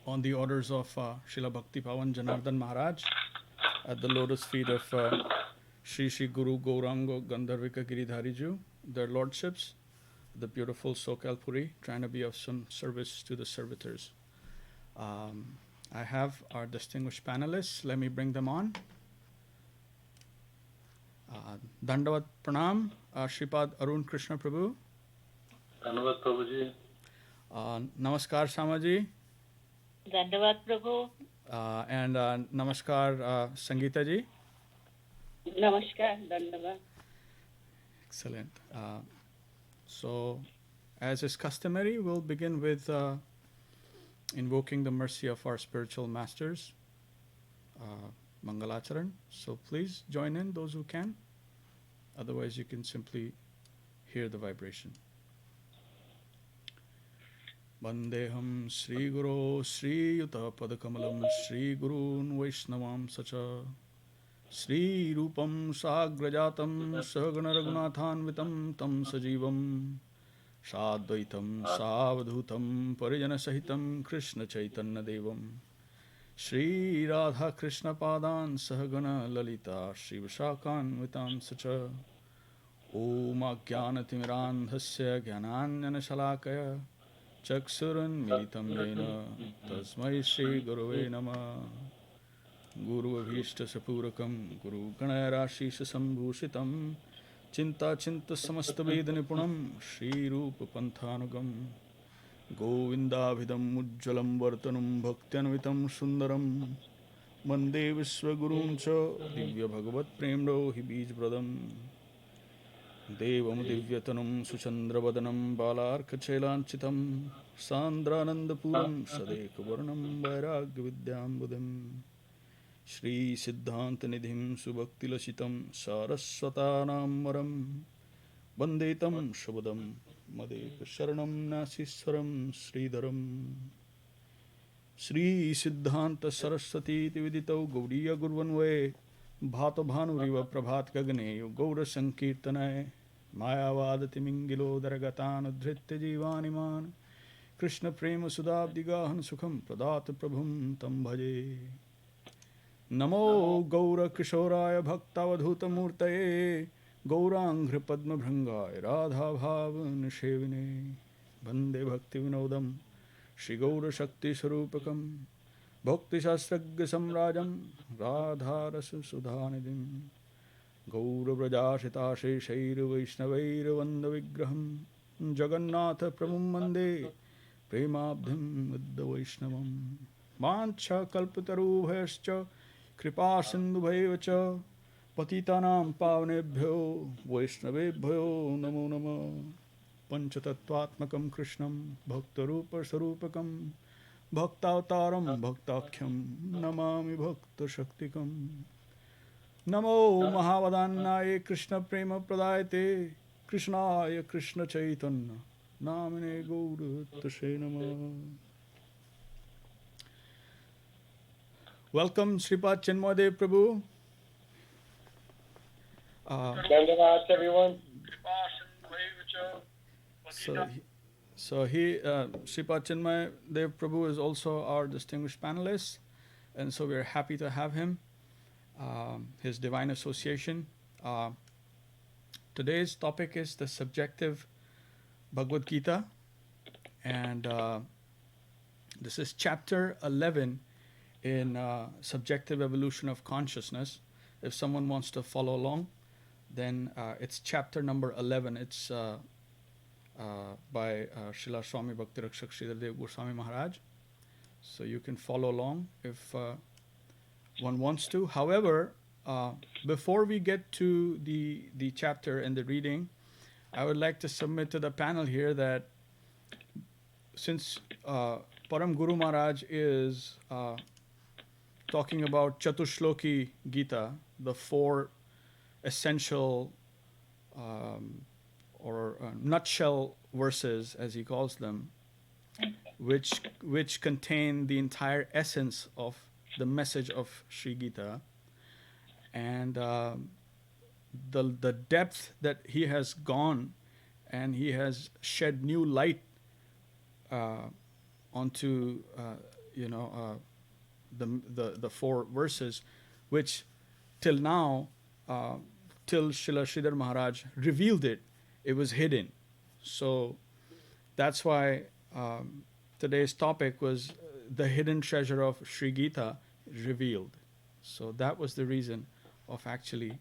on the orders of Srila Bhakti Pavan Janardhan Mahārāj at the lotus feet of Shri Shri Guru Gauranga Gandharvika Giridhariju, their lordships, the beautiful SoCal Puri, trying to be of some service to the servitors. I have our distinguished panelists. Let me bring them on. Dandavat Pranam, Shripad Arun Krishna Prabhu. Dandavat Prabhuji. Namaskar Samaji. Dandavat Prabhu. And Namaskar Sangeeta ji. Namaskar, Dandavat. Excellent. So, as is customary, we'll begin with invoking the mercy of our spiritual masters, Mangalacharan. So please join in, those who can. Otherwise, you can simply hear the vibration. Vandeham Sri Guru Sri Yuta Padakamalam Sri Gurun Vaishnavam Sacha Sri Rupam Sagrajatam Sahagana Raghunathanvitam Tam Sajivam Sadvaitam Savadhutam Parijana Sahitam Krishna Chaitanya Devam Shri Radha Krishna Padan Sahagana Lalita Shri Vishakan Vitam Sacha Om Ajnanatimirandhasya Jnananyana Shalakaya Chaksuran Militam Yena Tasmai Shri Guruve Namah Guru Abhishta Sapurakam Guru Ganayarashisa Sambhushitam Chinta Chinta Samasta Vedanipunam Shri Rupa Panthanugam Govindabhidam Ujjalam Vartanam Bhaktianvitam Sundaram Mande Vishwagurun Cha Divya Bhagavat Premro Hibij Bradam Devam Divyatanam Suchandravadanam Balarkachelanchitam Sandranandapuram Sadeka Varnam Vairagya Vidyambudim Shri Siddhanta Nidhim Subhakti Lashitam Saraswatanam Maram Vandetam Shabadam Madeka Sharanam Nasiswaram Śrīdharam Shri Siddhanta Saraswati Tividitau Gauriya Gurvanve Bhato Bhanuriva Prabhat Gagneyo Gaura Sankirtanay Mayavadati Mingilo Daragatan Udhritya Jivaniman Krishna Prema Sudabdigahan Sukham Pradata Prabhum Tam Bhaje Namo Gaura Kishoraya Bhaktavadhuta Murtaye Gaurangri Padma Bhrangaya Radha Bhavan Shevine Bande Bhakti Vinodam Shri Gaura Shakti Sarupakam Bhakti Shastragya Samrajam Radha Rasa Sudhanidim Gaura Vrajashita Shair Vaishnaveir Vanda Vigraham Jagannatha Prabhum Mande Premabdhim Vidya Vaishnavam Mancha Kalpatarubhayascha Kripa Sindhubhaivacha Patitanam Pavnebhyo Vaishnavebhyo Namo Nama Panchatattvatmakam Krishnam Bhaktarupa Sarupakam Bhaktavataram Bhaktakhyam Namami Bhakta Shaktikam Namo Mahavadanaye Krishna Prema Pradayate Krishnaya Krishna Chaitanya Namine Gauratashe Namah. Welcome Sripad Chinmadev Prabhu. Dandavat everyone. Sripad Chinmay Dev Prabhu is also our distinguished panelist, and so we are happy to have him, his divine association. Today's topic is the subjective Bhagavad Gita, and this is chapter 11 in subjective evolution of consciousness. If someone wants to follow along, then it's chapter number 11. It's by Srila Swami Bhakti Rakṣhak Śrīla Dev-Goswāmī Mahārāj. So you can follow along if one wants to. However, before we get to the chapter and the reading, I would like to submit to the panel here that since Param Guru Mahārāj is talking about Chatushloki Gita, the four essential or nutshell verses, as he calls them, which contain the entire essence of the message of Sri Gita, and the depth that he has gone, and he has shed new light onto the four verses, which till now, till Srila Śrīdhar Mahārāj revealed it, it was hidden. So that's why today's topic was the hidden treasure of Sri Gita revealed. So that was the reason of actually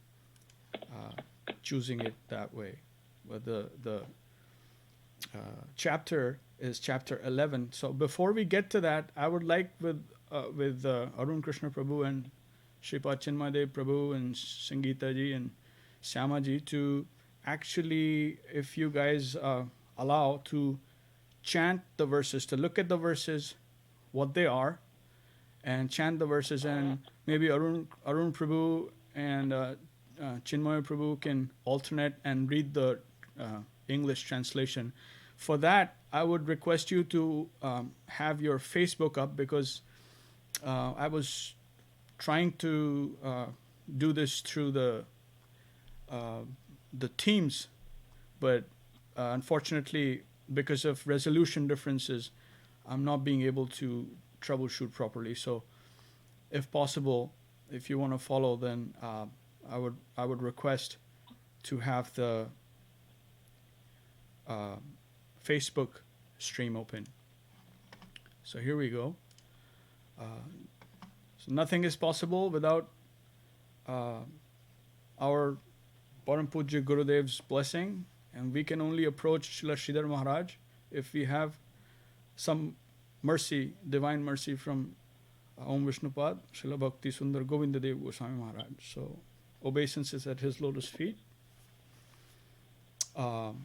choosing it that way. But the chapter is chapter 11. So before we get to that, I would like with Arun Krishna Prabhu and Shripad Chinmadev Prabhu and Sangeeta ji and Syama ji to actually, if you guys allow, to chant the verses, to look at the verses, what they are, and chant the verses, and maybe Arun Prabhu and Chinmay Prabhu can alternate and read the English translation. For that, I would request you to have your Facebook up, because I was trying to do this through the Teams, but unfortunately, because of resolution differences, I'm not being able to troubleshoot properly. So, if possible, if you want to follow, then I would request to have the Facebook stream open. So here we go. So nothing is possible without our Param Pujya Gurudev's blessing, and we can only approach Srila Śrīdhar Mahārāj if we have some mercy, divine mercy from Om Vishnupad, Srila Bhakti Sundar Govinda Dev-Goswāmī Mahārāj. So obeisance is at his lotus feet. So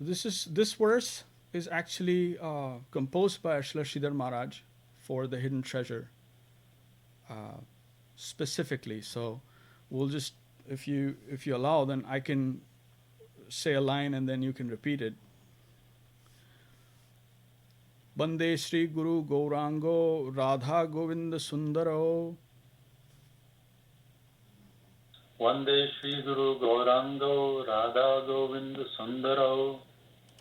this verse is actually composed by Srila Śrīdhar Mahārāj for the hidden treasure specifically. So we'll just, if you allow, then I can say a line and then you can repeat it. Bande Shri Guru Gaurango Radha Govinda Sundaro. Vande Shri Guru Gaurango Radha Govinda Sundaro.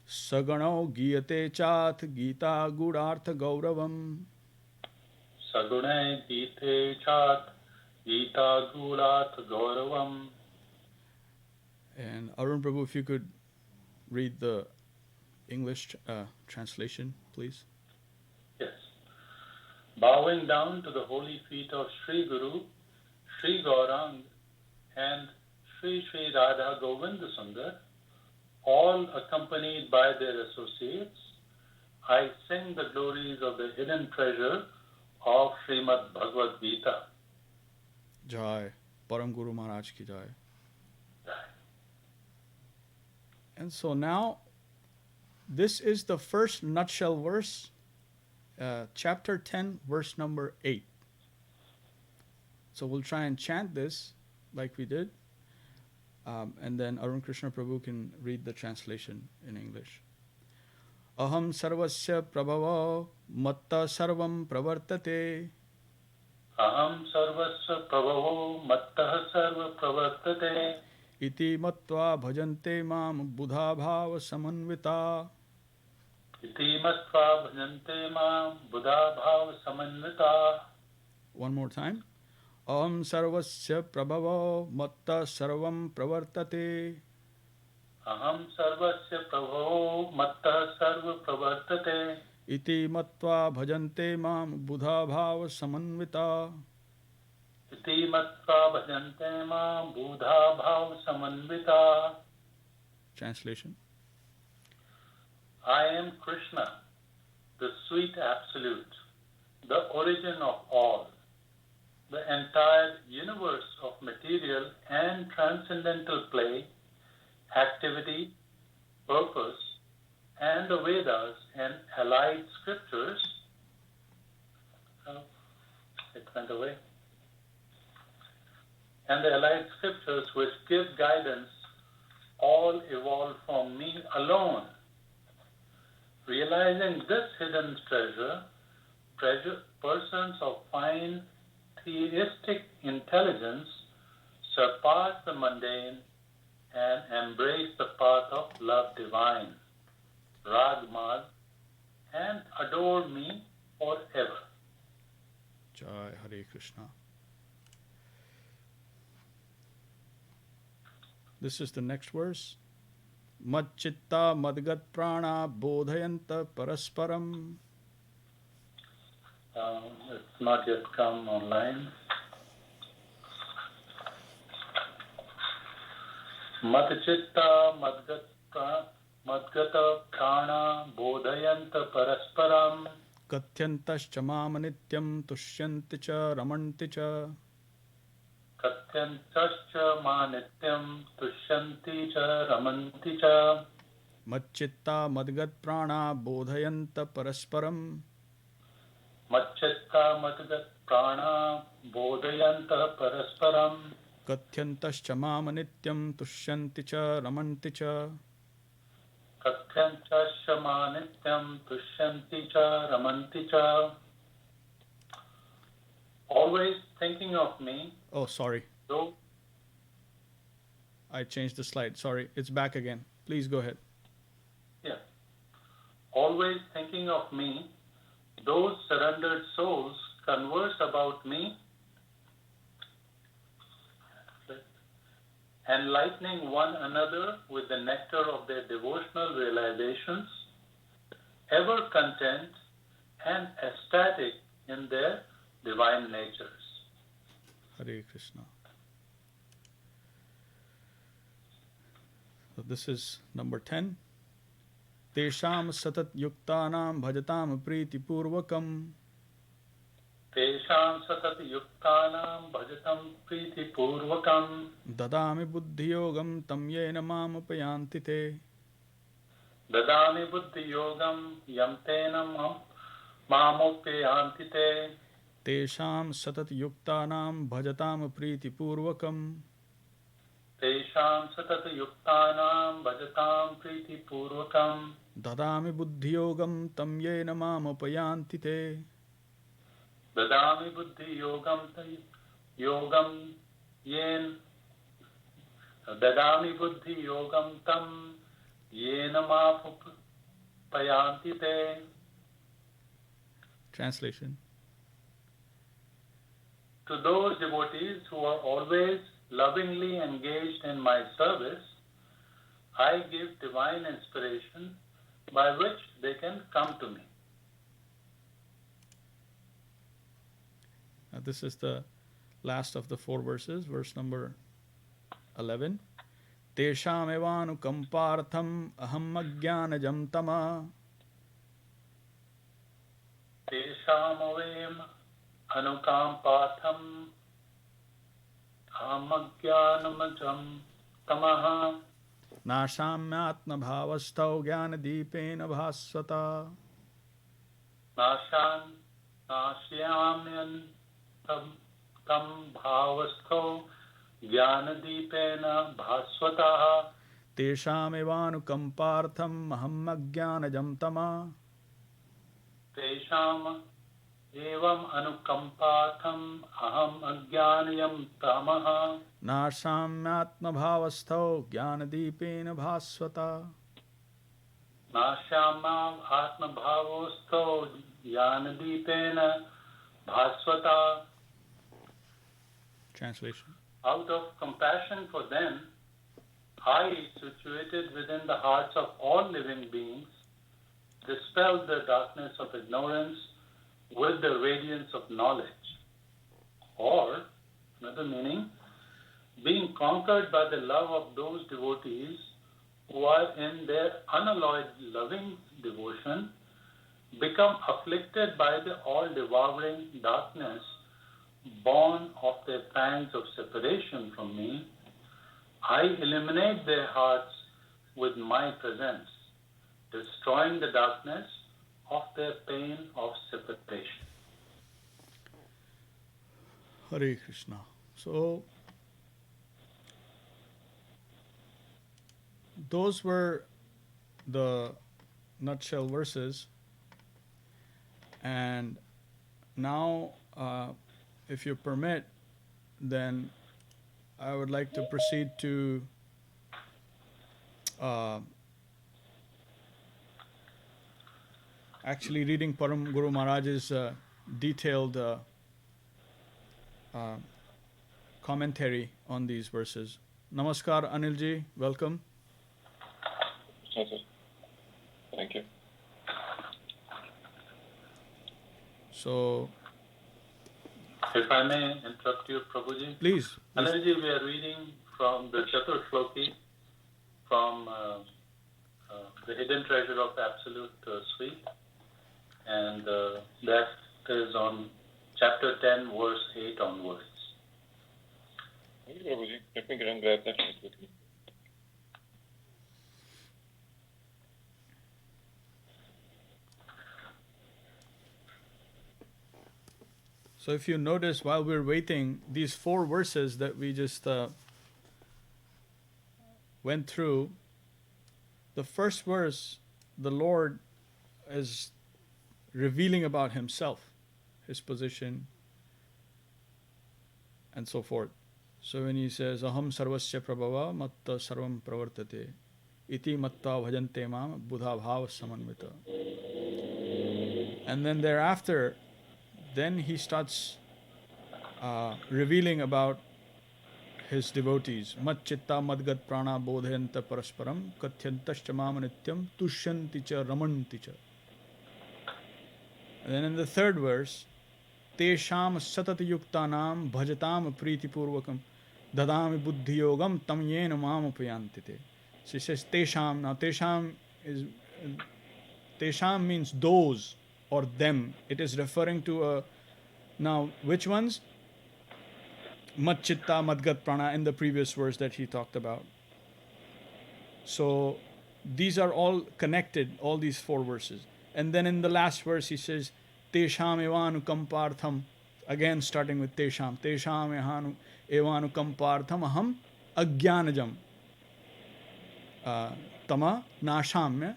Sagano Gīyate Chat Gītā Gudārtha Gauravam. Sagune Gīte Chat Gītā Gudārtha Gauravam. And Arun Prabhu, if you could read the English translation, please. Yes. Bowing down to the holy feet of Shri Guru, Shri Gaurang, and Shri Shri Radha Govinda Sundar, all accompanied by their associates, I sing the glories of the hidden treasure of Srimad Bhagavad Gita. Jai. Param Guru Maharaj ki jai. And so now, this is the first nutshell verse, chapter 10, verse number 8. So we'll try and chant this like we did. And then Arun Krishna Prabhu can read the translation in English. Aham sarvasya prabhava matta sarvam pravartate. Aham sarvasya prabhavo mattah sarva pravartate. Iti matva bhajante mam buddha bhava samanvita. Iti matva bhajante mam buddha bhava samanvita. One more time. Aham sarvasya prabhavo matta sarvam pravartate. Aham sarvasya prabhavo mattah sarva pravartate. Iti matva bhajante mam buddha bhava samanvita. Iti matva bhajante mam buddha bhava samanvita. Translation. I am Krishna, the sweet absolute, the origin of all. The entire universe of material and transcendental play, activity, purpose, and the Vedas and allied scriptures. It went away. And the allied scriptures which give guidance all evolved from me alone. Realizing this hidden treasure, persons of fine theistic intelligence surpass the mundane and embrace the path of love divine. Rāga marga, adore me forever. Jai Hare Krishna. This is the next verse. Madchitta madgat prana bodhayanta parasparam. It's not yet come online. Madchitta madgata prana bodhayanta parasparam. Katyantascha mamanityam tushyanti cha ramanti cha. Katyantascha manityam tushyanti cha ramanti cha. Madchitta madgat prana bodhayanta parasparam. Madchitta madgat prana bodhayanta parasparam. Katyantascha mamanityam tushyanti cha ramanti cha. Katyantascha manityam tushyanti cha ramanti cha. Always thinking of me. Oh, sorry. Though, I changed the slide. Sorry. It's back again. Please go ahead. yeah. Always thinking of me, those surrendered souls converse about me, enlightening one another with the nectar of their devotional realizations, ever content and ecstatic in their divine natures. Hare Krishna. So this is number 10. Tesham satat yuktanam bhajatam priti purvakam. Tesham satat yuktanam bhajatam priti purvakam. Dadami buddhiyogam tam yena mamapayanti te. Dadami buddhi yogam yam tenam mamopayanti te. Tesham satat yuktanam bhajatam priti purvakam. Tesham satat yuktanam bhajatam priti purvakam. Dadami buddhiyogam tam yena mamapayanti te. Dadami buddhi yogam yen. Dadami buddhi yogam tam yena mapayanti te. Translation. To those devotees who are always lovingly engaged in my service, I give divine inspiration by which they can come to me. Now this is the last of the 4 verses, verse number 11. Tesham evanu kampartham aham ajnanajam tama. Teshamavem anukampatham ahamagyanamajam tamaha. Nashamyatma bhavastau jnanadipena bhasvata. Nashyamyan tam bhavastho jnanadipena bhasvataha. Tesham evanu kampartham aham ajnanajam tama. Tesham evam anukampatham aham ajnanayam tamaha. Nashamyatma bhavastau jnanadipena bhasvata. Nashyama atmabhavosto jnanadipena bhasvata. Translation. Out of compassion for them, I, situated within the hearts of all living beings, dispel the darkness of ignorance with the radiance of knowledge. Or, another meaning, being conquered by the love of those devotees who are in their unalloyed loving devotion, become afflicted by the all-devouring darkness born of their pangs of separation from me, I illuminate their hearts with my presence, destroying the darkness of their pain of separation. Hare Krishna. So, those were the nutshell verses. And now, if you permit, then I would like to proceed to actually reading Param Guru Maharaj's detailed commentary on these verses. Namaskar, Anilji. Welcome. Yes, sir. Thank you. So, If I may interrupt you, Prabhuji. please. Anilji, we are reading from the Chatur Shloki from the Hidden Treasure of Absolute Sweet, and that is on chapter 10, verse 8 onwards. Thank you, Prabhuji. Let me get and grab that quickly. So if you notice, while we're waiting, these 4 verses that we just went through, the first verse, the Lord is revealing about Himself, His position, and so forth. So when He says, Aham sarvasya prabhava matta sarvam pravartate iti matta bhajante mam buddha bhava samanvita. And then thereafter, then He starts revealing about His devotees. Mat chitta madgat prana bodhayanta parasparam kathyantascha mama nityam tushyanti cha ramanti cha. And then in the third verse, tesham satati yuktanam bhajatam priti purvakam dadami buddhi yogam tam yena mam upayanti te. She says tesham. Now tesham means those or them. It is referring to now which ones? Mat chitta madgat prana in the previous verse that he talked about. So these are all connected, all these 4 verses. And then in the last verse he says, Tesham evanukampartham, again starting with Tesham. Tesham evanukampartham aham agyanajam tama nashamya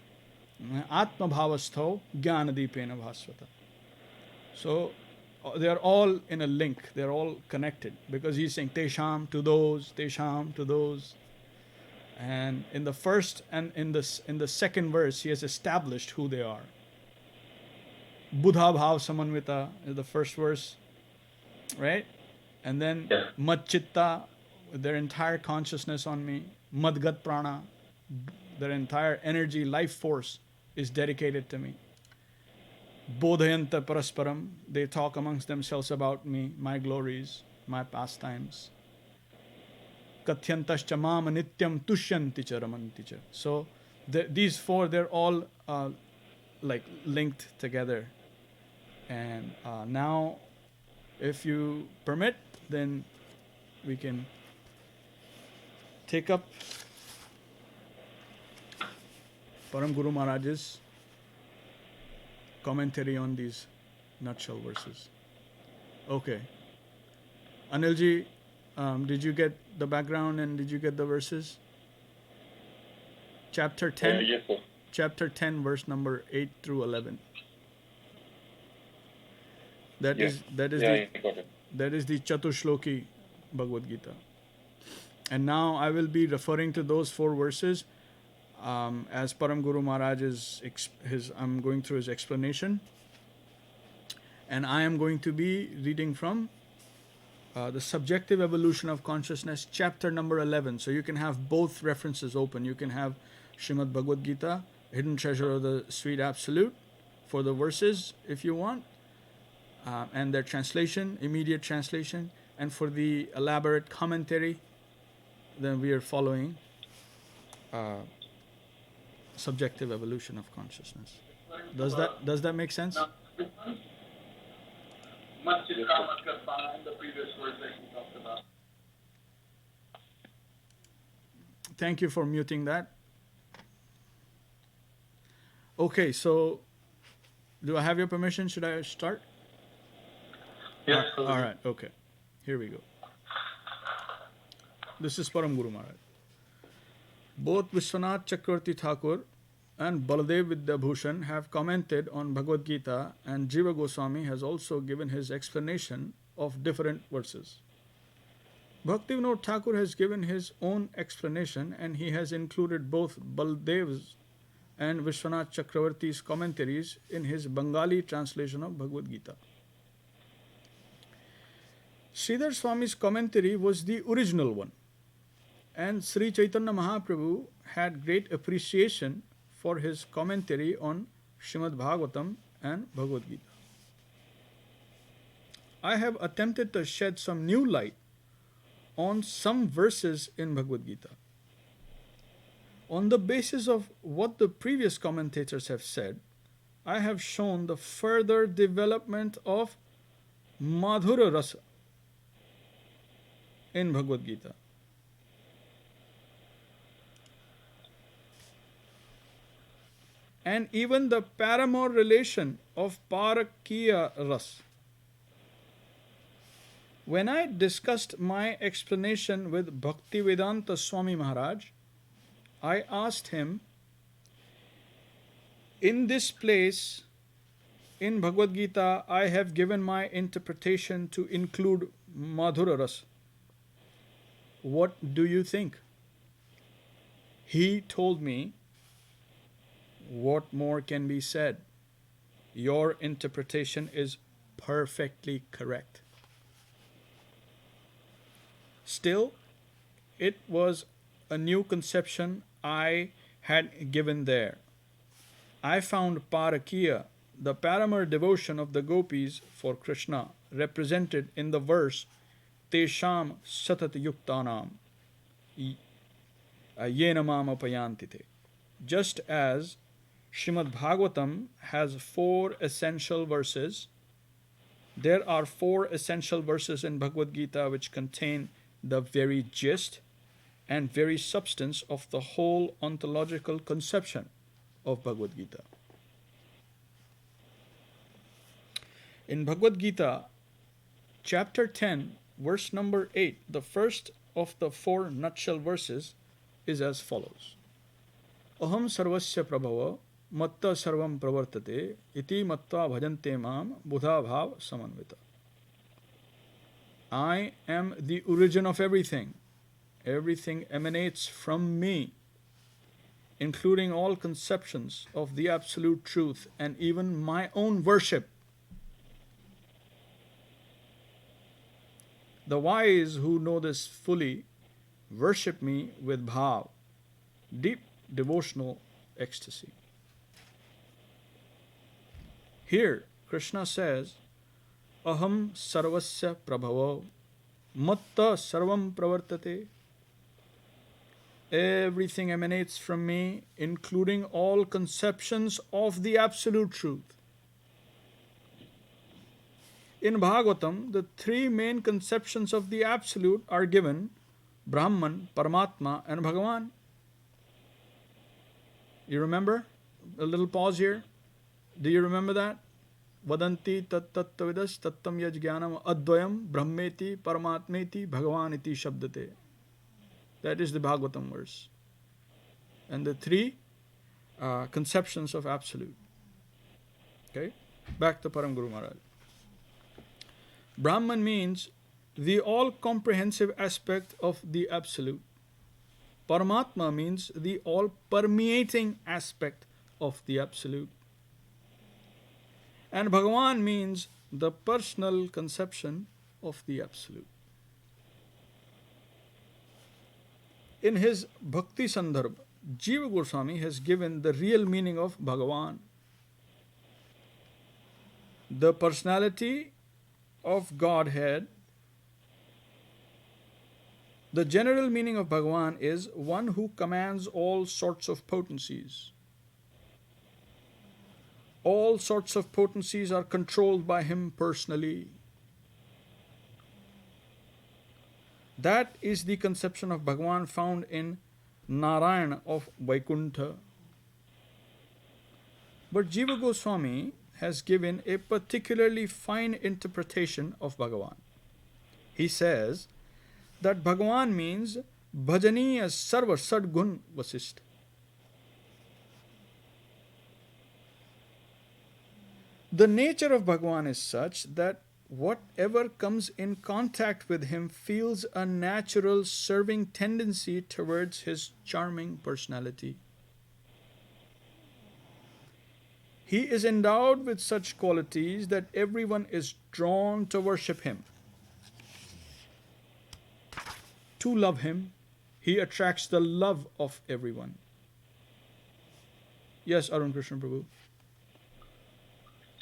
atma bhavastho jnanadipena bhasvata. So they are all in a link. They are all connected because he's saying Tesham to those, Tesham to those. And in the first and in the second verse, he has established who they are. Buddha bhav samanvita is the first verse, right? And then Mat chitta, their entire consciousness on me. Madgat prana, their entire energy, life force is dedicated to me. Bodhayanta parasparam, they talk amongst themselves about me, my glories, my pastimes. Kathyantascha mama nityam tushyanti cha ramanti cha. So these 4, they're all like linked together. And now, if you permit, then we can take up Param Guru Maharaj's commentary on these nutshell verses. Okay. Anilji, did you get the background and did you get the verses? Chapter 10. Yes, sir. Chapter 10, verse number 8 through 11. That is got it. That is the Chatushloki Bhagavad Gita. And now I will be referring to those 4 verses as Param Guru Maharaj I'm going through his explanation. And I am going to be reading from the Subjective Evolution of Consciousness, chapter number 11. So you can have both references open. You can have Srimad Bhagavad Gita, Hidden Treasure of the Sweet Absolute, for the verses if you want, and their translation, immediate translation, and for the elaborate commentary, then we are following Subjective Evolution of Consciousness. Does that make sense? Thank you for muting that. Okay, so do I have your permission? Should I start? Yes. All right, okay. Here we go. This is Param Guru Maharaj. Both Vishwanath Chakravarti Thakur and Baladev Vidyabhushan have commented on Bhagavad Gita, and Dev-Goswāmī has also given his explanation of different verses. Bhaktivinoda Thakur has given his own explanation, and he has included both Baladev's and Vishwanath Chakravarti's commentaries in his Bengali translation of Bhagavad Gita. Śrīdhar Swami's commentary was the original one, and Sri Chaitanya Mahaprabhu had great appreciation for his commentary on Srimad Bhagavatam and Bhagavad Gita. I have attempted to shed some new light on some verses in Bhagavad Gita. On the basis of what the previous commentators have said, I have shown the further development of Madhura Rasa in Bhagavad Gita. And even the paramour relation of Parakiya Ras. When I discussed my explanation with Bhaktivedanta Swami Mahārāj, I asked him, in this place in Bhagavad Gita, I have given my interpretation to include Madhura Ras. What do you think? He told me, what more can be said? Your interpretation is perfectly correct. Still, it was a new conception I had given there. I found Parakiya, the paramour devotion of the gopis for Krishna, represented in the verse Tesham satat yuktanam yenamam apayantite. Just as Srimad Bhagavatam has 4 essential verses, there are 4 essential verses in Bhagavad Gita which contain the very gist and very substance of the whole ontological conception of Bhagavad Gita. In Bhagavad Gita, chapter 10, verse number 8, the first of the 4 nutshell verses is as follows. Aham sarvasya prabhava matta sarvam pravartate iti mattva bhajante mam buddha bhav samanvita. I am the origin of everything. Everything emanates from me, including all conceptions of the absolute truth and even my own worship. The wise who know this fully worship me with bhav, deep devotional ecstasy. Here, Krishna says, Aham sarvasya prabhavo matta sarvam pravartate. Everything emanates from me, including all conceptions of the absolute truth. In Bhagavatam, the 3 main conceptions of the absolute are given: Brahman, Paramatma, and Bhagavan. You remember? A little pause here. Do you remember that? Vadanti tat tattvavidas tattam yaj jnanam advayam brahmeti paramatmeti bhagavaniti shabdate. That is the Bhagavatam verse. And the 3 conceptions of absolute. Okay? Back to Param Guru Mahārāj. Brahman means the all-comprehensive aspect of the absolute. Paramatma means the all-permeating aspect of the absolute. And Bhagavan means the personal conception of the absolute. In his Bhakti Sandarbha, Dev-Goswāmī has given the real meaning of Bhagavan. The personality of Godhead. The general meaning of Bhagavan is one who commands all sorts of potencies. All sorts of potencies are controlled by him personally. That is the conception of Bhagavan found in Narayana of Vaikuntha. But Dev-Goswāmī has given a particularly fine interpretation of Bhagavan. He says that Bhagavan means Bhajaniya Sarva Sadgun Vasist. The nature of Bhagavan is such that whatever comes in contact with him feels a natural serving tendency towards his charming personality. he is endowed with such qualities that everyone is drawn to worship him. To love him, he attracts the love of everyone. Yes, Arun Krishna Prabhu.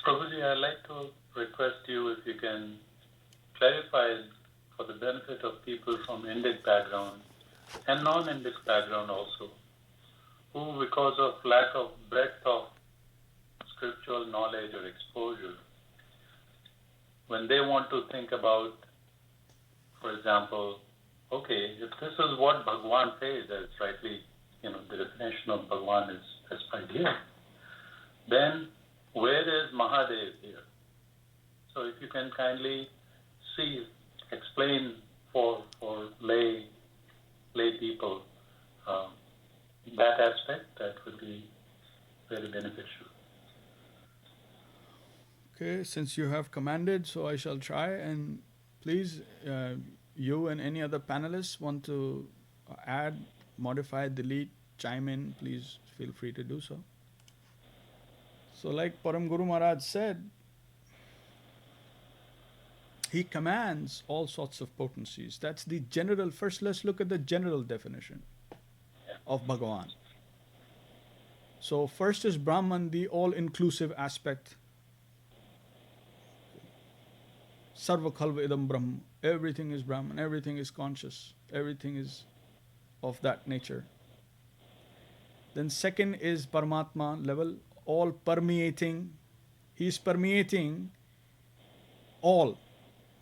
Prabhuji, I'd like to request you if you can clarify for the benefit of people from Indic background and non-Indic background also, who because of lack of breadth of scriptural knowledge or exposure, when they want to think about, for example, okay, if this is what Bhagwan says, as rightly, the definition of Bhagwan is right here, then where is Mahadev here? So if you can kindly explain for lay people that aspect, that would be very beneficial. Okay, since you have commanded, so I shall try. And please, you and any other panelists want to add, modify, delete, chime in, please feel free to do so. So like Param Guru Maharaj said, he commands all sorts of potencies. That's the general. First, let's look at the general definition of Bhagavan. So first is Brahman, the all-inclusive aspect. Sarva khalva idam Brahma. Everything is Brahman, everything is conscious, everything is of that nature. Then second is Paramatma level, all permeating. He is permeating all,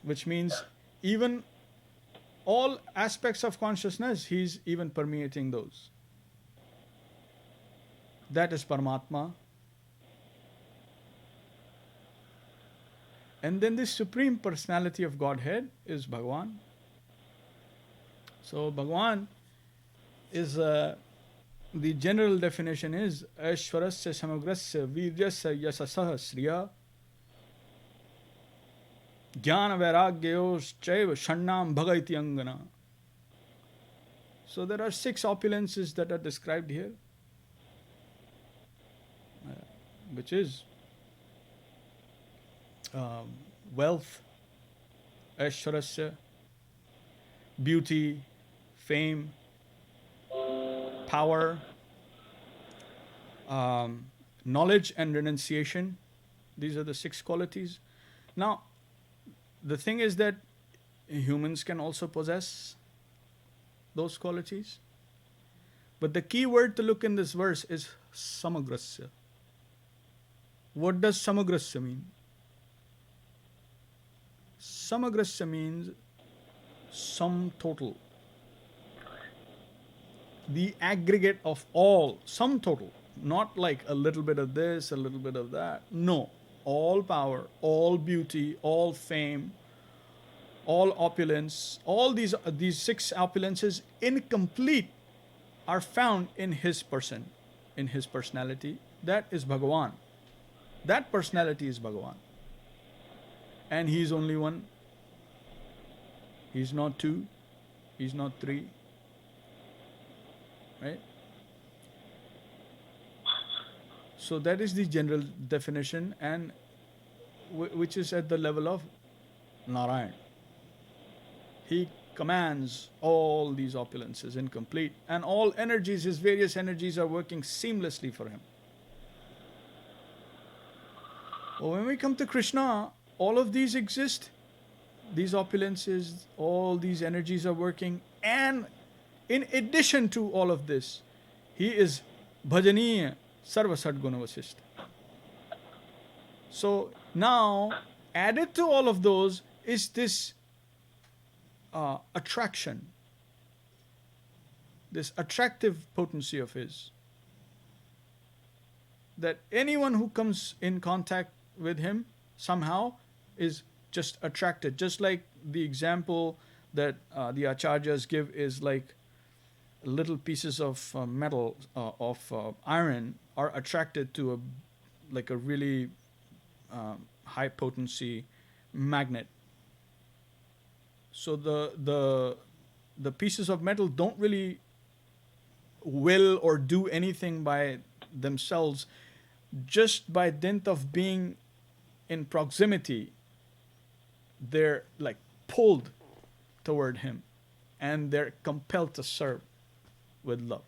which means even all aspects of consciousness, he is even permeating those. That is Paramatma. And then the Supreme Personality of Godhead is Bhagavan. So Bhagavan is, the general definition is Aishwarasya Samagrasya Viryasya Yasasah Sriya Jnana Vairagyayos Chaiva Shannam Bhagaiti Angana. So there are 6 opulences that are described here, which is wealth, Aishwarasya, beauty, fame, power, knowledge and renunciation. These are the 6 qualities. Now, the thing is that humans can also possess those qualities. But the key word to look in this verse is samagrasya. What does samagrasya mean? Samagrasya means sum total. The aggregate of all, sum total. Not like a little bit of this, a little bit of that. No. All power, all beauty, all fame, all opulence, all these 6 opulences incomplete are found in his person, in his personality. That is Bhagavan. That personality is Bhagavan. And he is only one. He's not 2. He's not 3. Right? So that is the general definition, and which is at the level of Narayan. He commands all these opulences incomplete, and all energies, his various energies are working seamlessly for him. Well, when we come to Krishna, all of these exist. These opulences, all these energies are working, and in addition to all of this, he is bhajaniya sarva sadguna vasishta. So now, added to all of those is this attraction, this attractive potency of his, that anyone who comes in contact with him somehow is just attracted. Just like the example that the acharyas give is like little pieces of metal, of iron are attracted to a really high potency magnet. So the pieces of metal don't really will or do anything by themselves. just by dint of being in proximity, they're like pulled toward him and they're compelled to serve with love.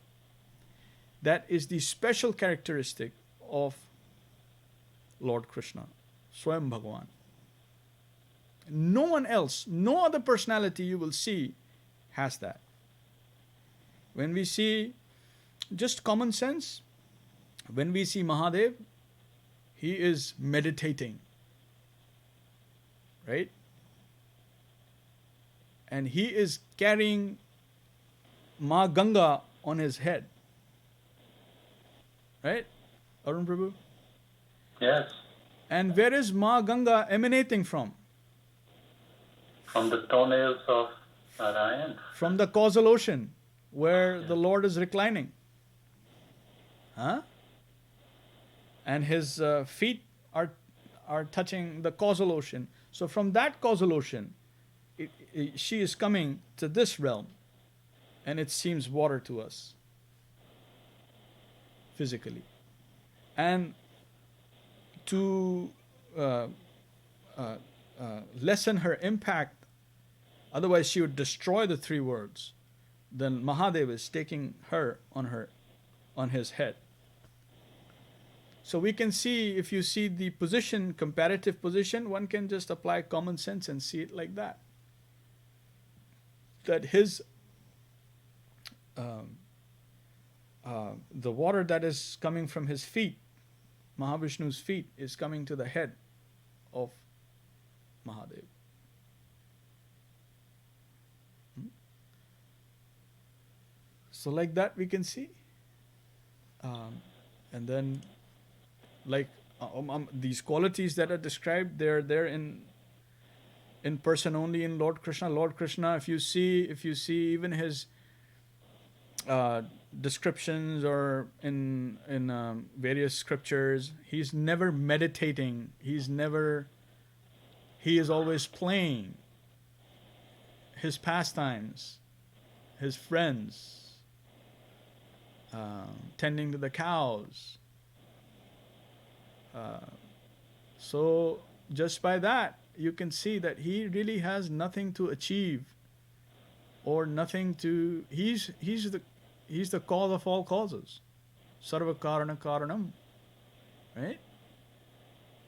That is the special characteristic of Lord Krishna, Swayam Bhagavan. No one else, no other personality you will see has that. When we see just common sense, when we see Mahadev, he is meditating, right? And he is carrying Ma Ganga on his head, right? Arun Prabhu? Yes, And where is Ma Ganga emanating from? from the toenails of Narayan. From the causal ocean where the Lord is reclining. Huh? And his feet are touching the causal ocean. So from that causal ocean, she is coming to this realm, and it seems water to us physically. And to lessen her impact, otherwise she would destroy the three worlds, then Mahadev is taking her on his head. So we can see, if you see the position, comparative position, one can just apply common sense and see it like that. That his the water that is coming from his feet, Mahavishnu's feet, is coming to the head of Mahadev. So like that we can see. And then like these qualities that are described, they're there in person only in Lord Krishna. Lord Krishna, if you see even his descriptions or in various scriptures, he's never meditating. He is always playing. His pastimes, his friends, tending to the cows. So just by that, you can see that he really has nothing to achieve or nothing to. He's the cause of all causes. Sarva karana karanam. Right?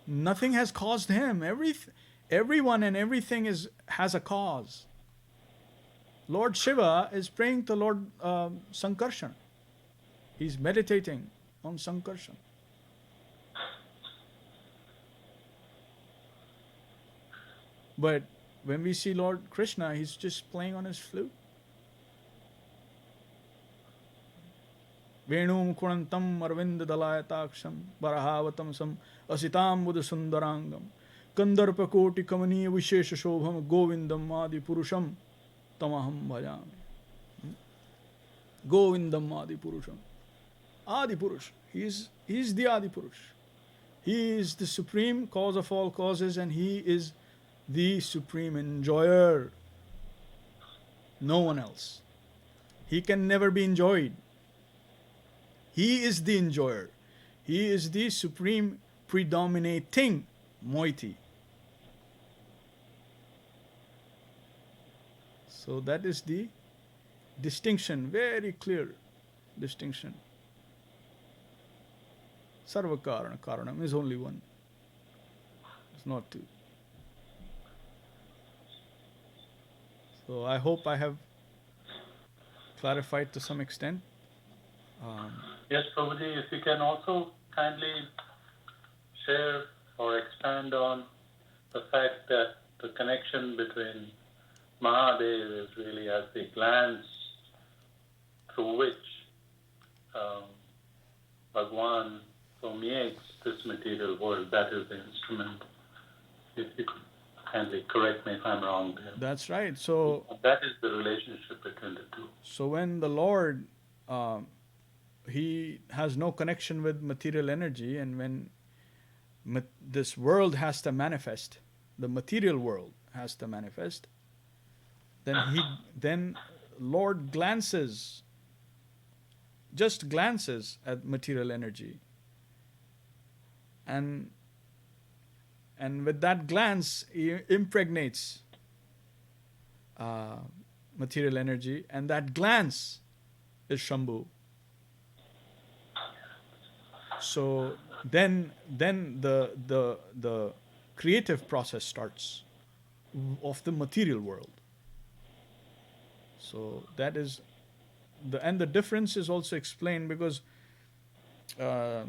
Nothing has caused him. Everyone and everything has a cause. Lord Shiva is praying to Lord Sankarshan. He's meditating on Sankarshan. But when we see Lord Krishna, he's just playing on his flute. Venum kunantam arvind dalayataaksham barahavatam sam asitam buddha sundarangam kandarpa koti kamani vishesha shobham govindam adi purusham tamaham bhajami. Govindam adi purusham. Adi Purush. He is the Adi Purush. He is the supreme cause of all causes, and he is the supreme enjoyer. No one else. He can never be enjoyed. He is the enjoyer. He is the supreme predominating moiety. So that is the distinction, very clear distinction. Sarva karana karanam is only one. It's not two. So I hope I have clarified to some extent. Yes, Prabhuji, if you can also kindly share or expand on the fact that the connection between Mahadev is really as the glance through which Bhagwan permeates this material world. That is the instrument. If you could kindly correct me if I'm wrong there. That's right. So that is the relationship between the two. So when the Lord, he has no connection with material energy, and when this world has to manifest, the material world has to manifest, then Lord just glances at material energy, and with that glance he impregnates material energy, and that glance is Shambhu. So then the creative process starts of the material world. So that is the difference is also explained because Kshiro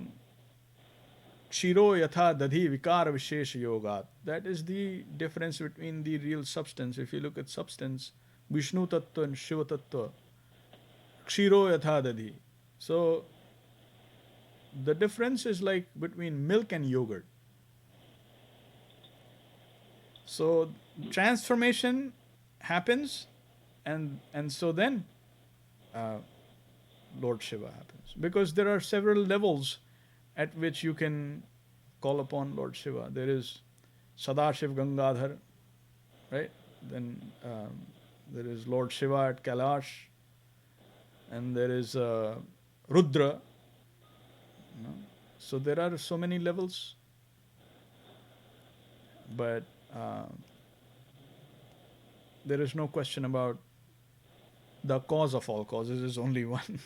yatha dadhi vikara vishesha yogat. That is the difference between the real substance. If you look at substance, Vishnu tattva and Shiva tattva, Kshiro yatha dadhi. So the difference is like between milk and yogurt. So transformation happens, and so then Lord Shiva happens, because there are several levels at which you can call upon Lord Shiva. There is Sadashiv Gangadhar, right? Then there is Lord Shiva at Kailash, and there is Rudra. You know? So there are so many levels, but there is no question about the cause of all causes is only one.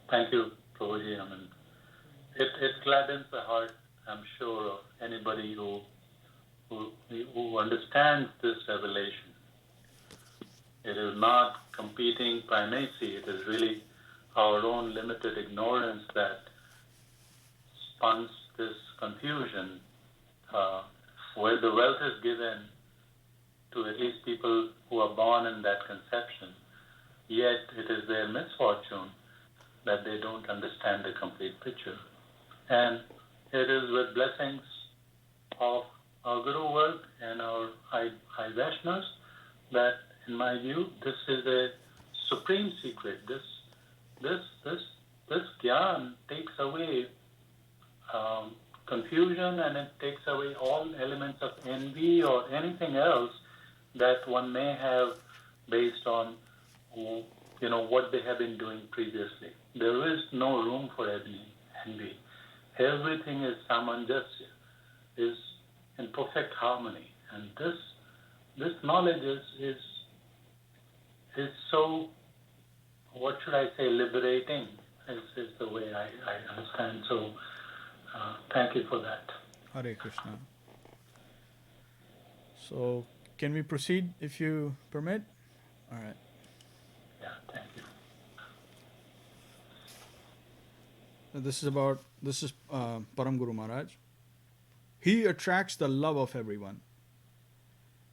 Thank you, Prabhuji. I mean, it gladdens the heart, I'm sure, of anybody who understands this revelation. It is not competing primacy. It is really our own limited ignorance that spuns this confusion, where the wealth is given to at least people who are born in that conception, yet it is their misfortune that they don't understand the complete picture. And it is with blessings of our Guru work and our high Vaishnavas that, in my view, this is a supreme secret. This Gyan takes away confusion, and it takes away all elements of envy or anything else that one may have based on what they have been doing previously. There is no room for envy. Everything is samanjasya, is in perfect harmony, and this knowledge is so, what should I say, liberating is the way I understand. So thank you for that. Hare Krishna. So can we proceed if you permit? All right. Yeah, thank you. This is Param Guru Mahārāj. He attracts the love of everyone.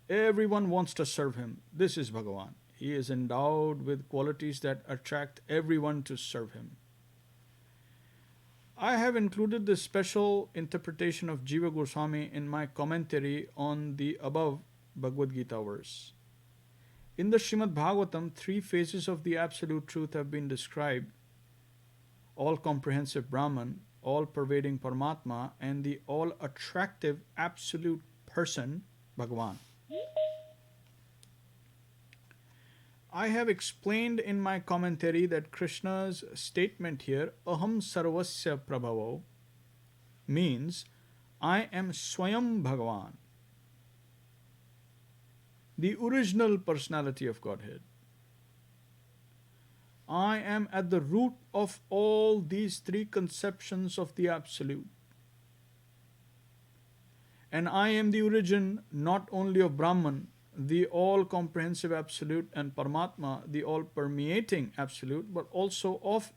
Everyone wants to serve him. This is Bhagavan. He is endowed with qualities that attract everyone to serve him. I have included this special interpretation of Dev-Goswāmī in my commentary on the above Bhagavad Gita verse. In the Srimad Bhagavatam, 3 phases of the Absolute Truth have been described: all-comprehensive Brahman, all-pervading Paramatma, and the all-attractive Absolute Person, Bhagavan. I have explained in my commentary that Krishna's statement here, Aham Sarvasya Prabhavo, means I am Swayam Bhagavan, the original personality of Godhead. I am at the root of all these 3 conceptions of the Absolute. And I am the origin not only of Brahman, the all-comprehensive Absolute, and Paramatma, the all-permeating Absolute, but also of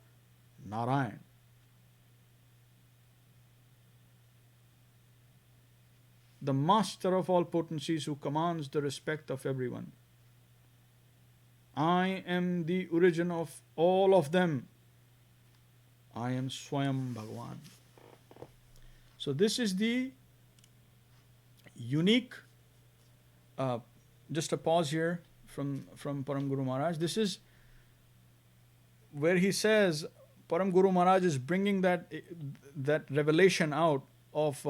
Narayan. The master of all potencies who commands the respect of everyone. I am the origin of all of them. I am Swayam Bhagavan. So this is the unique, just a pause here from Param Guru Mahārāj. This is where he says, Param Guru Mahārāj is bringing that revelation out of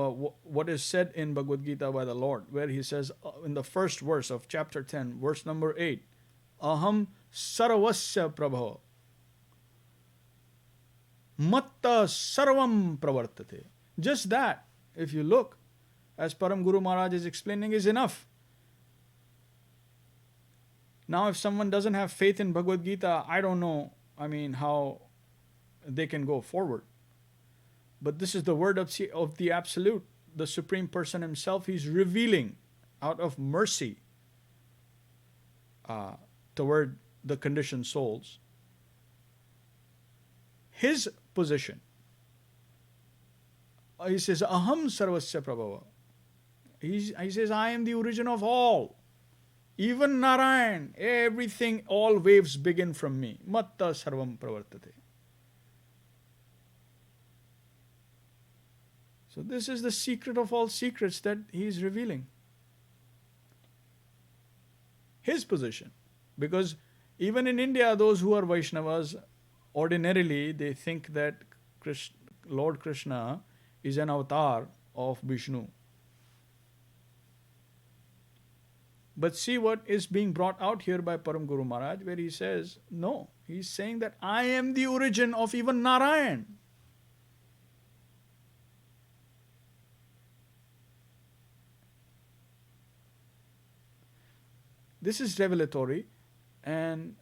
what is said in Bhagavad Gita by the Lord, where he says in the first verse of chapter 10, verse number 8, Aham Sarvasya Prabho, Matta sarvam pravartate. Just that, if you look, as Param Guru Maharaj is explaining, is enough. Now, if someone doesn't have faith in Bhagavad Gita, I don't know, how they can go forward. But this is the word of the Absolute, the Supreme Person Himself. He's revealing out of mercy toward the conditioned souls His position. He says, Aham sarvasya prabhava. He says, I am the origin of all. Even Narayan, everything, all waves begin from me. Matta sarvam pravartate. So this is the secret of all secrets that he is revealing. His position. Because even in India, those who are Vaishnavas, ordinarily they think that Lord Krishna is an avatar of Vishnu. But see what is being brought out here by Param Guru Maharaj, where he says, no, he's saying that I am the origin of even Narayan. This is revelatory, and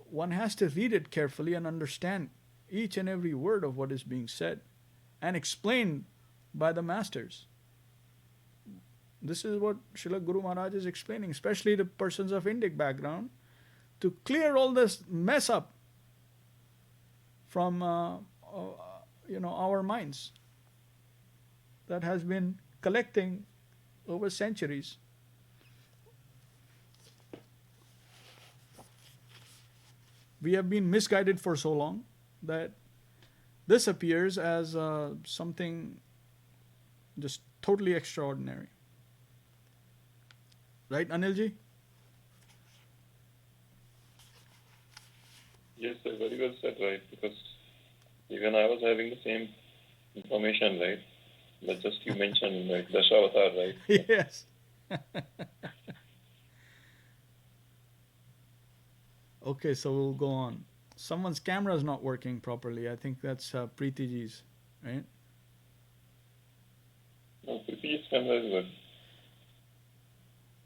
one has to read it carefully and understand each and every word of what is being said and explained by the masters. This is what Srila Guru Maharaj is explaining, especially the persons of Indic background, to clear all this mess up from our minds that has been collecting over centuries. We have been misguided for so long that this appears as something just totally extraordinary. Right, Anilji? Yes, sir, very well said, right? Because even I was having the same information, right? But just you mentioned, like, Dashavatar, right? Yes. Okay, so we'll go on. Someone's camera is not working properly. I think that's Preetiji's, right? No, Preeti's camera is good.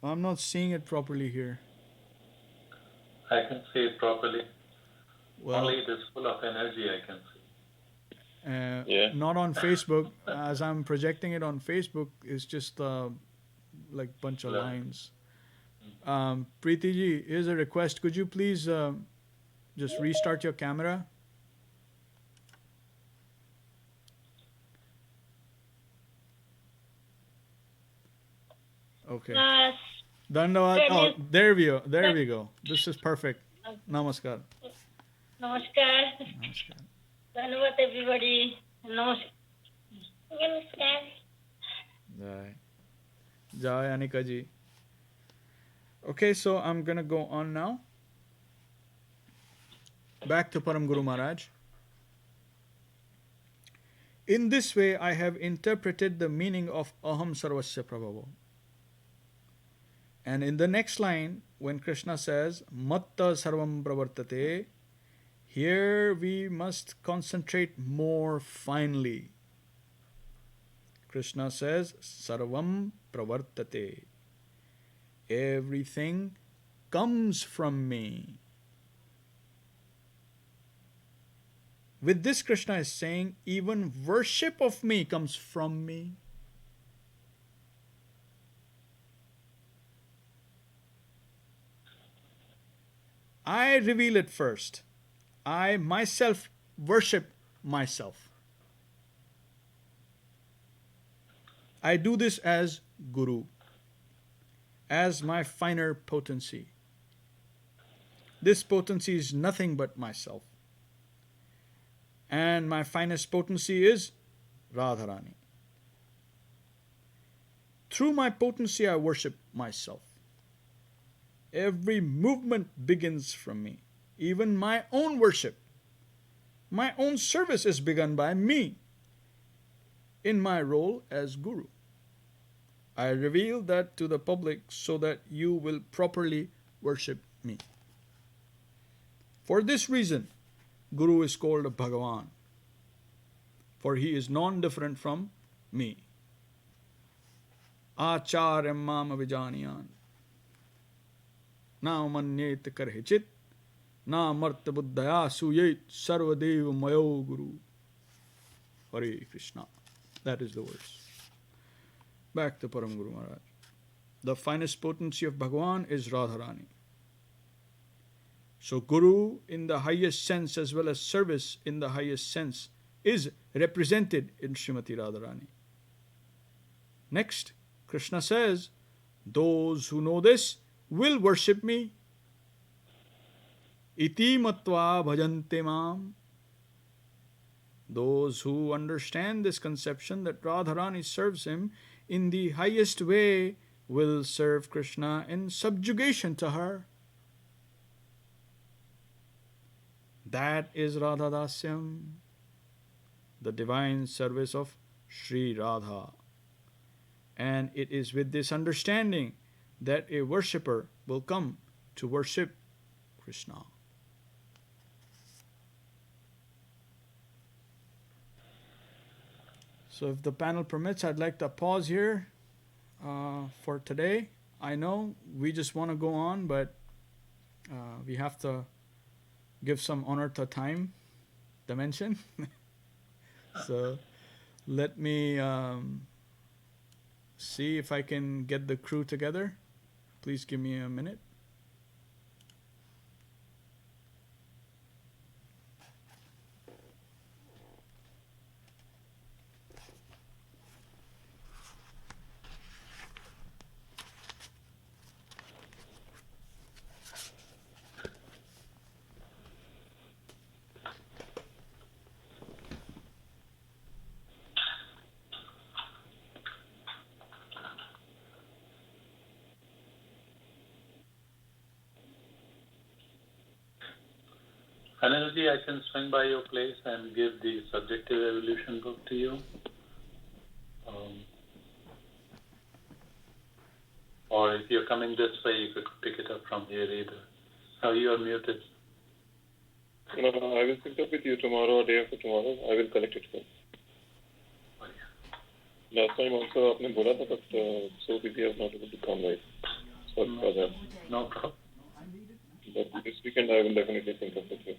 I'm not seeing it properly here. I can see it properly. Well, Only it is full of energy, I can see. Yeah. Not on Facebook. As I'm projecting it on Facebook, it's just like bunch of lines. Preeti ji, here's a request. Could you please just restart your camera? Okay. Dandavad. Oh, there we go. There we go. This is perfect. Namaskar. Namaskar. Namaskar. Dandavad everybody. Namaskar. Jai. Jai Anika ji. Okay, so I'm going to go on now. Back to Param Guru Maharaj. In this way, I have interpreted the meaning of Aham Sarvasya Prabhava. And in the next line, when Krishna says, Matta Sarvam Pravartate, here we must concentrate more finely. Krishna says, Sarvam Pravartate. Everything comes from me. With this, Krishna is saying, even worship of me comes from me. I reveal it first. I myself worship myself. I do this as Guru, as my finer potency. This potency is nothing but myself. And my finest potency is Radharani. Through my potency, I worship myself. Every movement begins from me. Even my own worship, my own service is begun by me in my role as Guru. I reveal that to the public so that you will properly worship me. For this reason, Guru is called a Bhagavan. for he is non-different from me. Acharyam mam avijaniyan na manyet karhichit na marta buddhaya suyet sarvadeva mayo guru. Hare Krishna. That is the verse. Back to Param Guru Maharaj. The finest potency of Bhagavan is Radharani. So Guru in the highest sense as well as service in the highest sense is represented in Srimati Radharani. Next, Krishna says, those who know this will worship me. Iti matva bhajante mam. Those who understand this conception that Radharani serves him in the highest way will serve Krishna in subjugation to her. That is Radhadasyam, the divine service of Sri Radha. And it is with this understanding that a worshipper will come to worship Krishna. So if the panel permits, I'd like to pause here for today. I know we just want to go on, but we have to give some honor to time dimension. So let me see if I can get the crew together. Please give me a minute. Anilji, I can swing by your place and give the subjective evolution book to you. Or if you're coming this way, you could pick it up from here either. Oh, you are muted. No, I will pick up with you tomorrow or day after tomorrow. I will collect it here. Oh, yeah. Last time also आपने बोला था, but so busy I was not able to come, right? Sorry for that. No problem. But this weekend I will definitely think of it.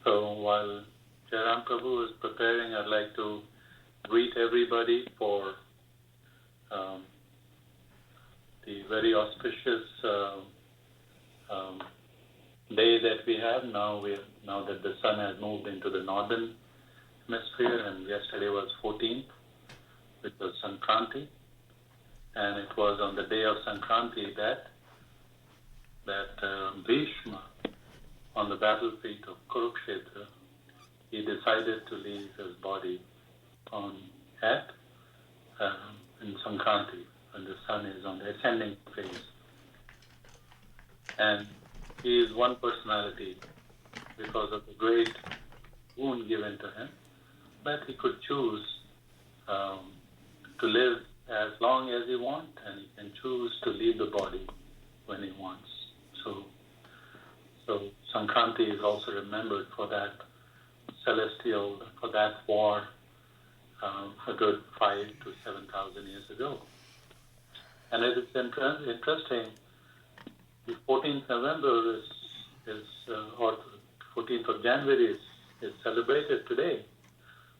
So while Jairam Prabhu is preparing, I'd like to greet everybody for the very auspicious day that we have now. Now that the sun has moved into the northern hemisphere, and yesterday was 14th, which was Sankranti, and it was on the day of Sankranti that Bhishma, on the battlefield of Kurukshetra, he decided to leave his body in Sankranti, when the sun is on the ascending phase. And he is one personality because of the great wound given to him, that he could choose to live as long as he wants, and he can choose to leave the body when he wants. So Sankranti is also remembered for that celestial, for that war a good 5,000 to 7,000 years ago. And it is interesting, the 14th November or 14th of January is celebrated today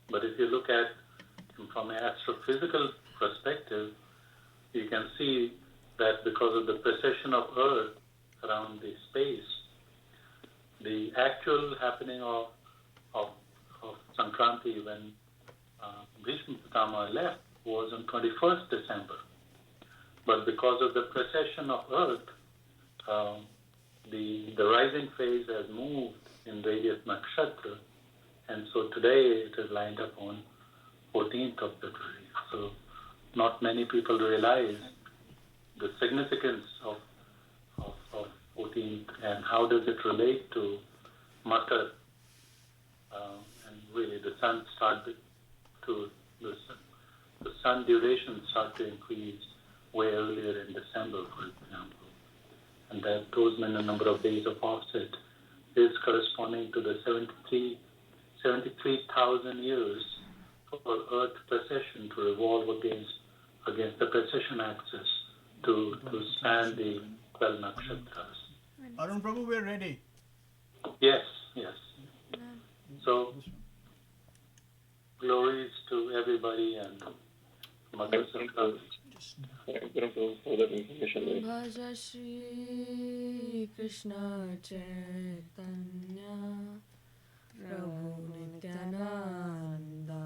But if you look at from an astrophysical perspective, you can see that because of the precession of Earth around the space, the actual happening of Sankranti when Bhishma Pitama left was on 21st December. But because of the precession of Earth, the rising phase has moved in various nakshatras, and so today it is lined up on 14th of February. So not many people realize the significance of 14th and how does it relate to Makar, and really the sun started to the sun duration start to increase way earlier in December, for example, and that those number of days of offset is corresponding to the 73,000 years for Earth precession to revolve against the precession axis to span the 12 nakshatras. Arun Prabhu, we're ready. Yes. So, glories to everybody and Mother Sankranti. For that information. Bhaja Shri Krishna Chaitanya Prabhu Nityananda.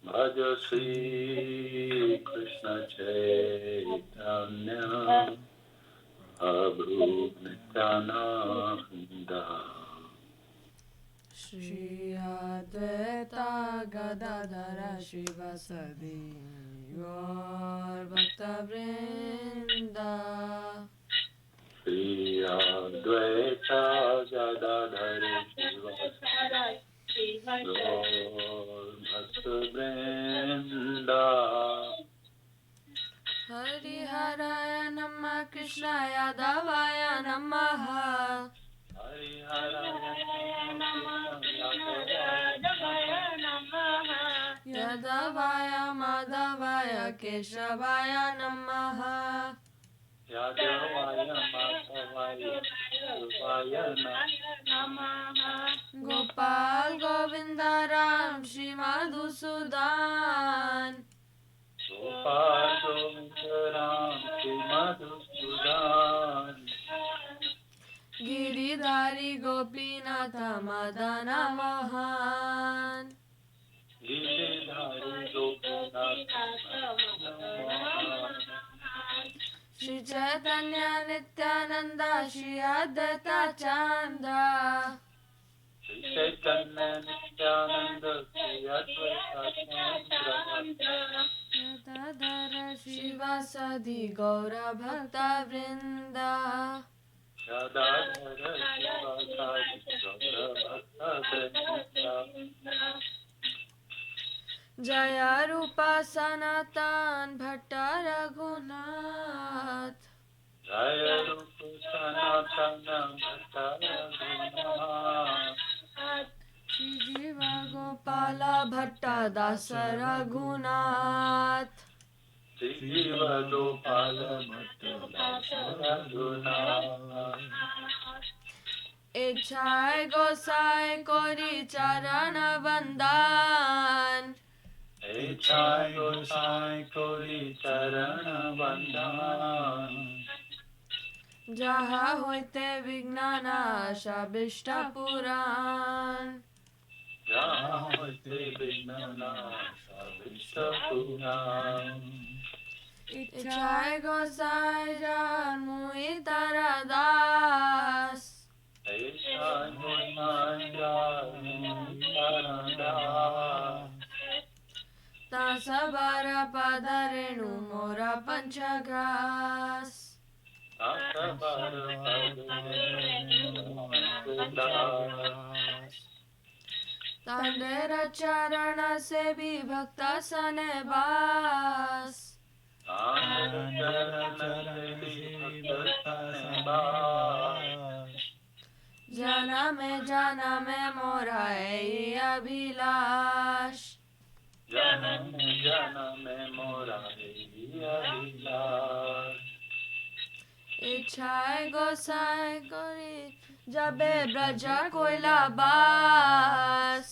Bhaja Shri Krishna Chaitanya Prabhu Nityananda. Shri Advaita Gadadhara Shivasadi Gaur Bhakta Vrinda. Shri Advaita Gadadhara Shivasadi Gaur Bhakta Vrinda. Hari Haraya Namah Krishnaya Yadavaya Namaha. Hari Haraya Yadavaya Madhavaya Keshavaya Namaha. Yadavaya Madhavaya Keshavaya Namaha. Gopal Govinda Ram Shri Madhusudan. Gopal Govinda Ram Shri Madhusudan. Giridhari Gopinatha Madana Mohan. Giridhari Gopinatha Madana. Shri Chaitanya Nityananda Shri Advaita Chandra. Shri Chaitanya Nityananda Shri Advaita Chandra. Yadadhara Shivasadi Gaura Bhakta Vrinda. Yadadhara Shivasadi Gaura Bhakta Vrinda. Jaya Rupa Sanatan Bhatta Raghunath. Jaya Rupa Sanatana Bhatta Raghunath. Shri Jiva Gopala Bhatta Dasa Raghunath. Shri Jiva Gopala Bhatta Dasa Raghunath. Ichhai Gosai Kori Charana Vandan. Ichhai Gosai Kori Charana Vandan. Jaha hoite Vignana Shabishta Puran. Jaha hoite Vignana Shabishta Puran. Ichhai Gosai Jan Muitara Das. Ichhai Gosai Jan Muitara Das. Tasabara Padarenu Mora Panchagras. Tandera Charana Se Bhi Bhakta Sane Bas. Jana me mora ei abhilash. Jana me mora ei abhilash. Ichhai Gosai Kori Jabe Braja Koila Bas.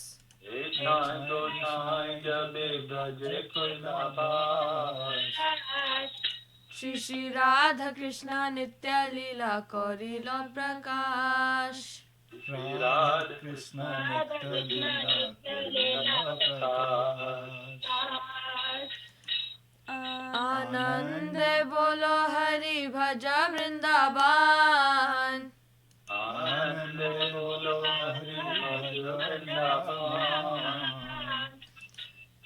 Ichhai Goshai Goshai Jabe Braje Kulabas Shri Shri Radha Krishna Nitya Leela Korila Prakash Shri Radha Krishna Nitya Leela Prakash Anande Bolo Hari Bhaja Vrindavan Anande Bolo Hari Bhaja Vrindavan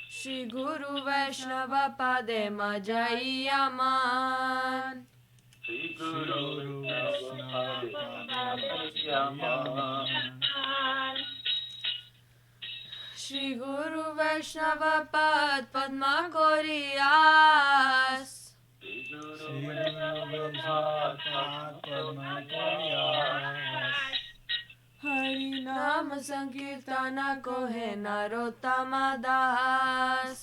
Shri Guru Vaishnava Pade Majai Aman Shri Guru Vaishnava Shri Guru Vaishnava Pad Padma Koriyas Shri Guru Vaishnava Padma Koriyas Hari Nama Sankirtana Kohe Narottama Das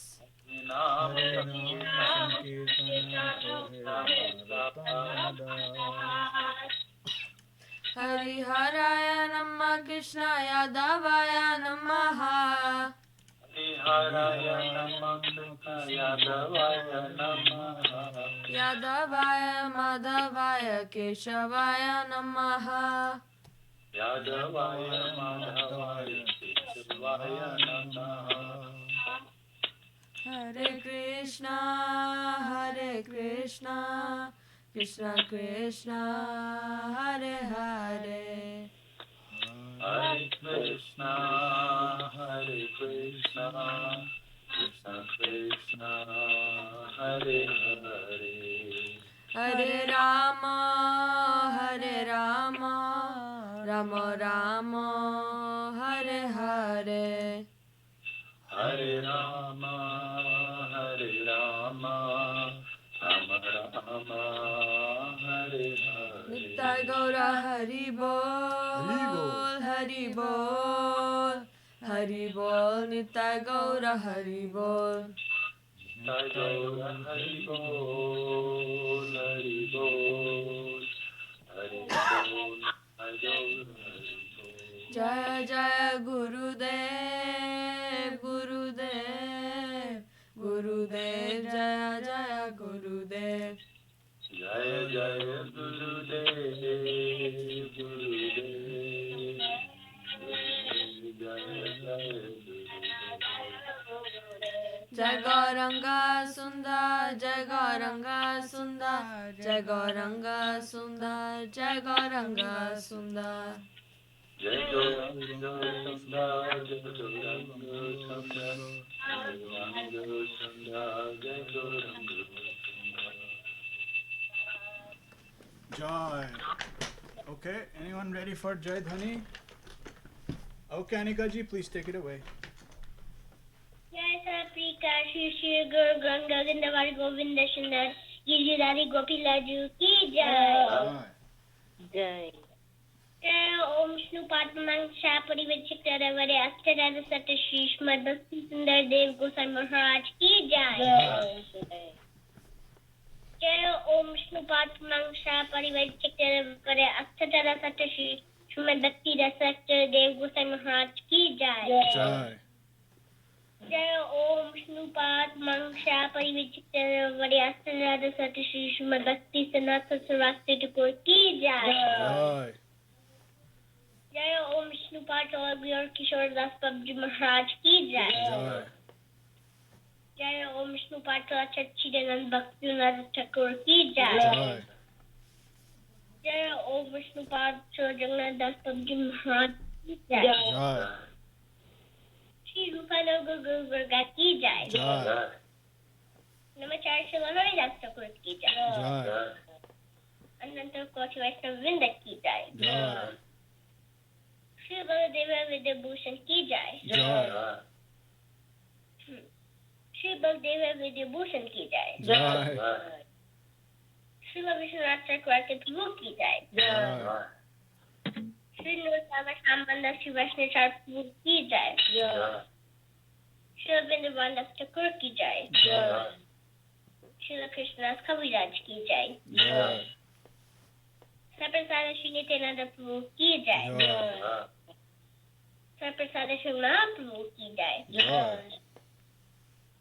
Hari Hari Haraya Namah Krishnaya Davaya Namaha Haraya Namah Yadavaya Namaha Yadavaya Madhavaya Keshavaya Namaha Yadavaya Madhavaya Keshavaya Namaha Hare Krishna Krishna Krishna Hare Hare Hare Krishna Krishna Krishna Hare Hare Hare Rama Rama Rama Hare Hare Hare Rama Rama Rama Hare Hare Nittai Gaura Hari Bol Hari Bol Hari Bol Nittai Gaura Hari Bol Jai Gaura Hari Bol Hari Bol Hari Bol Jai Gaura Hari Bol Jaya Jaya Gurudev Gurudev Gurudev Jaya Jaya Gurudev Jaya Jaya Gurudev Gurudev Jaya Jaya Jai Gauranga Sundar Jai Gauranga Sundar Jai Gauranga Sundar Jai Gauranga Sundar Jai Gauranga Sundar Jai Gauranga Sundar Jai Gauranga Jai. Okay, anyone ready for Jai Dhani? Okay, Anika ji, please take it away. Jai Saprika Shri Shri Guru Ganga Vindavari Govinda Sundar Giridhari Gopi Laju Ki Jai. Jai. Jai Om Shnu Padmang Shapari Vichikara Vari Astarada Sata Shri Shmad Bhakti Sundar Dev-Goswāmī Mahārāj Ki Jai. Jai Om Shnu Padmang Shapari Vichikara Vari Astarada Sata Shri Shmad Bhakti Rasakta Dev-Goswāmī Mahārāj Ki Jai. Jai. Jai Om Shnu Padmang Shapari Vichikara Vari Astarada Sata Shri Shmad Bhakti Sanatana Saraswati Thakur Ki Jai. Jai. Jai Om Shnu Pat और Bjor Kishore Das Babji Maharaj Ki Jai. Jai. Jai Om Shnu Pat और Chidanand Bhakti Vinod Thakur Ki Jai. Jai. Jai Om Shnu Pat और Jagannath Das Babji Maharaj Ki Jai. Jai. Shri Rupaloga Guru Varga Ki Jai. Jai. Namachar Shivanori Das Thakur Ki Jai. Jai. Ananta Koti Vaishnav Vrinda Ki Jai. Jai. Shri Baladeva Vidya Bhushan Ki Jai. Jai. Shri Baladeva Vidya Bhushan Ki Jai. Jai. Śrīla Vishwanath Chakravarti Prabhu Ki Jai. Jai. Shri Nurtama Sambandha Shri Vaishnava Prabhu Ki Jai. Śrīla Vrindavan Das Thakur Ki Jai. Śrīla Krishnadas Kaviraj Ki Jai. Jai. Saprasada Shri Nityananda Prabhu Ki Jai. Jai. Sarprasada Shri Mahaprabhu ki jai.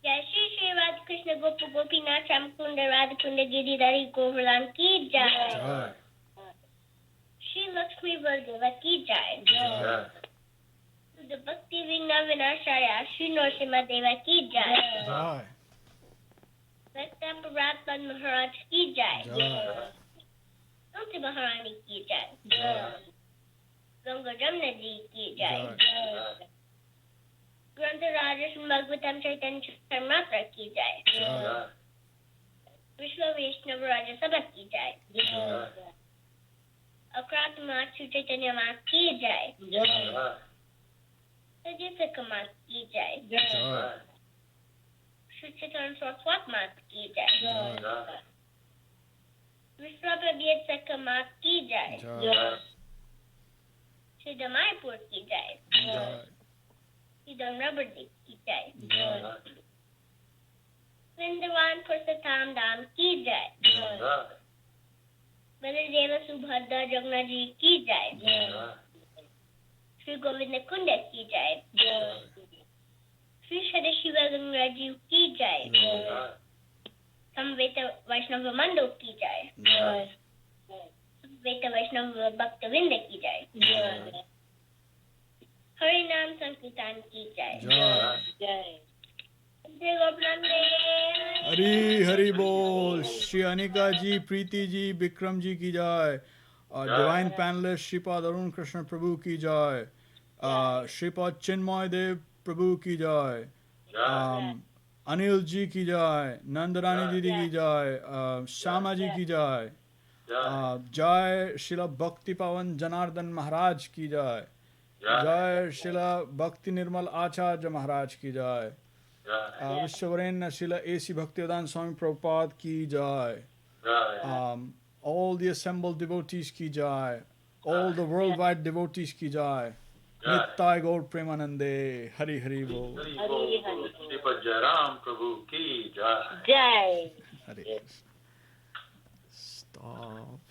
Jai Shri Shri Radha Krishna Gopa Gopinath Shamkunda Radha Kunda Giridhari Govardhan ki jai. Shri Lakshmi Vardhava ki jai. The Bhakti Vigna Vinashaya Shri Nrsimha Deva ki jai. Vekta Paratman Mahārāj ki jai. Tulsi Maharani ki jai. Ganga Jamna ji ki jai. Grantha Rajas Bhagavatam Chaitanya Chaitanya ki jai. Vishwa Vaishnava Raja Sabha ki jai. Akrat Mat Shri Chaitanya Mat ki jai. Sajita Mat ki jai. Shri Chaitanya Saraswat Mat ki jai. Vishwa Prabhyat Sakha Mat ki jai. Shri Damaipur ki jai. Shri Dhamrabardi ki jai. Vrindavan Pursatham Dham ki jai. Baladeva Subhadra Jagannath ji ki jai. Shri Govinda Kunda ki jai. Shri Sadashiva Ganga ji ki jai. Samveta Vaishnava Mando ki jai. Samveta Vaishnava Bhaktavinda ki jai. Hari Nam Sankirtan ki jai. Hari Hari बोल. श्री अनिका जी, प्रीति जी, विक्रम जी की जय. Divine panelist Shripad Arun Krishna प्रभु की जय. श्रीपाद चिन्मय देव प्रभु की जय. अनिल जी की जय. नंदरानी दीदी की जय. श्यामा जी की जय. जय श्रीला भक्ति पावन जनार्दन महाराज की जय. जय श्रीला भक्ति निर्मल आचार्य महाराज की जय. विश्ववरेण्य Srila A.C. Bhaktivedanta Swami Prabhupada ki jai. All the assembled devotees ki jai. All the worldwide devotees ki jai. Nittai Gaur Premanande. Hari Hari Bol. Hari Hari. Sripad Jayaram Prabhu ki jai. Jai. Hare Krishna. Stop.